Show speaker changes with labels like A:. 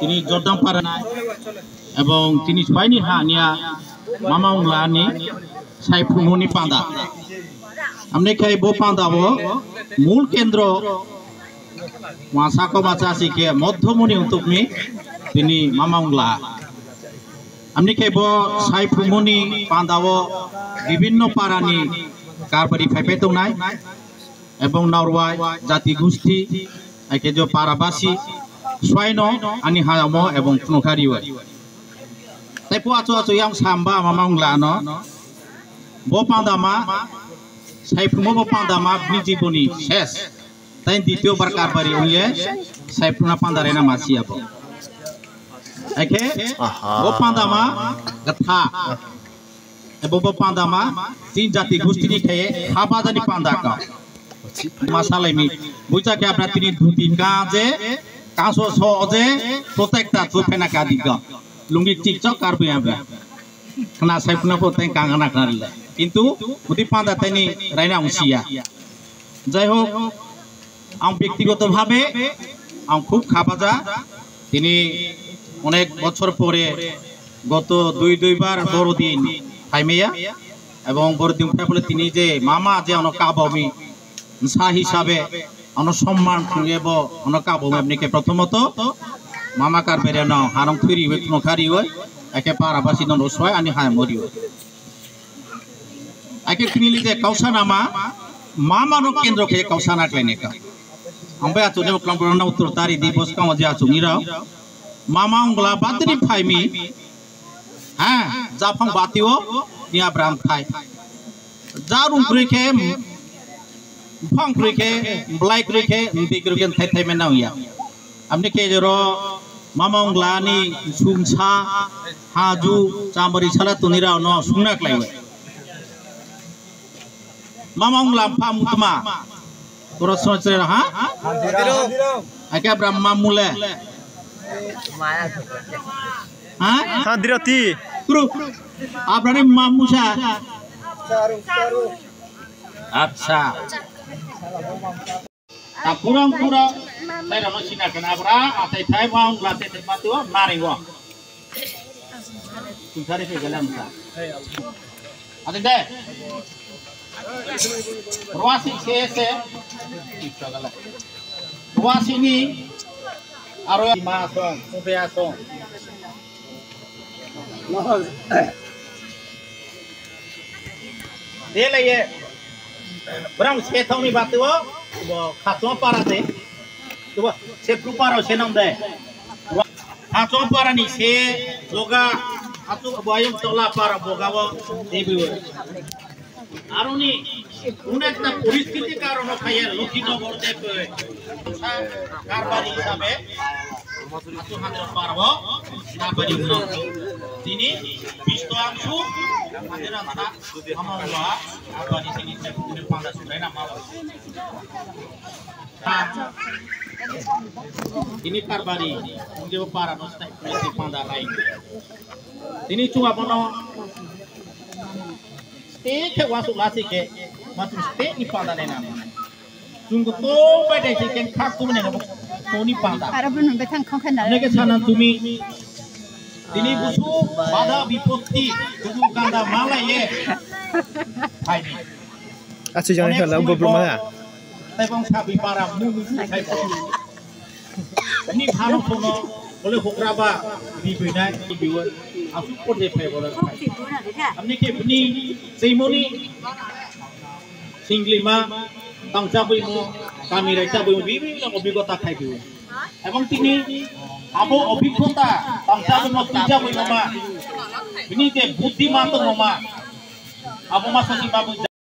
A: তিনি জর্দামপাড়া এবং তিনি সবাইনি হানিয়া মামাউংলানি সাইফুমনি পাঁদা আমনে খাই বো পাঁদাবো মূল কেন্দ্র মাসাকো মাচাসিকে মধ্যমনি উতুকমি তিনি মামাউংলা আমনে খাই বো সাইফুমনি পাঁদাবো বিভিন্ন পারানি কারবারি ফাইফে দंनाय এবং নাওরওয়াই জাতি গোষ্ঠী একে যে পারাবাসী সয়নো আনি হায়ামো এবং ফুনখারিও তাই পুয়াচো আচো ইয়াং সাম্বা মামাউংলা ন বো পাঁদামা সাইফুমো বো পাঁদামা বিজীবনী শেষ তাই দ্বিতীয়বার কারবারি উইয়ে সাইফুনা পাঁদারেনা মাসিয়াবো একে বো পাঁদামা গথা এবং বো পাঁদামা তিন জাতি গোষ্ঠীনি খেয়ে হাবাদানি পাঁদাকা মাসালাইমি বুঝাকে আপনার তিনি ধুতি কাজে কাঁসো সজে প্রত্যেকটা চোফেনা কাদিকা লুঙ্গি টিকচক কারবে আমরা খানা সাইফুনা প্রত্যেক কাঙ্গানা খারিলে কিন্তু বুদ্ধি পাঁদা তাইনি রাইনা উসিয়া যাই হোক আম ব্যক্তিগতভাবে আম খুব খাবাজা তিনি অনেক বছর পরে গত দুইবার বড়দিন ফাইমেয়া এবং বড়দিন বলে তিনি যে মামা যে অনকাবমি सा हिसाबे अन सम्मान खुंगेबो अन काबो मेबनिके प्रथमत मामा कारबेरे न हारं थुरी वे नखारी वे एके पाराबासी न रसवाय आनि हाय मरियो एके क्रिली जे काउसानामा मामा न केन्द्र के काउसाना क्लेनेका आमबे आचुने क्लामपुरना उत्तर तारि दिवस काव जे आचुनिरा मामा उंगला बादनि फाइमी हां जाफां बातिओ निया ब्राम थाय जारुं ग्रिके फंग क्रिके ब्लाइक क्रिके दी क्रिके थाई थाई में नाउया हमने के जरो मामाउंगलानी सुंसा हाजु चामरी छला तुनिरा न सुंना क्लाइवे मामाउंगला फा मुतमा तोरा सोच रे हा आके ब्रह्मा मूले हां हां दिरती क्रू आपने मामुसा अच्छा kurang saya dah masih nak kena abra atai thai mau latih tempat tu naring wah tuncari pegalan sa ada deh ruasi se ruasi ni aro masong subiasong dia lagi berang setong ni batu wo khatwa para de to se pruparo se nam de khatwa para ni se joga atu bayum tola para bogawo debi aruni unekta পরিস্থিতি কারণ খায় লক্ষীনগর দেবে কারবারি হিসাবে atu হাজার পারবো কারবারি গুলো তিনি 20 অংশ আমাদের আতা আমাওলা কারবারি তিনি পুরো 50 সুরাই না মাওলা ini karbari unde para nostai puisi panda lain ini cuma bono stay ke wasu lasi ke matu stay ni panda lena sungguh to pada sih kan khas tu mana to ni panda para belum betang kau kenal nege sana tumi ini busu pada bipoti busu kanda malah ye hai ni
B: asyik jangan kalau belum mana
A: แต่บางชาบิปารามุมุใช้ปุ๊บนี่พาน้องคนboleh hukraba di bina di biwa aku pun depai boleh amni ke bini ceremony singlima tang cabui mo kami rai cabui mo bibi na obigota khai biwa এবং তিনি আবো অভিজ্ঞতা tang cabui mo cabui mo ma bini ke buddhiman to mo ma abo ma sosi babu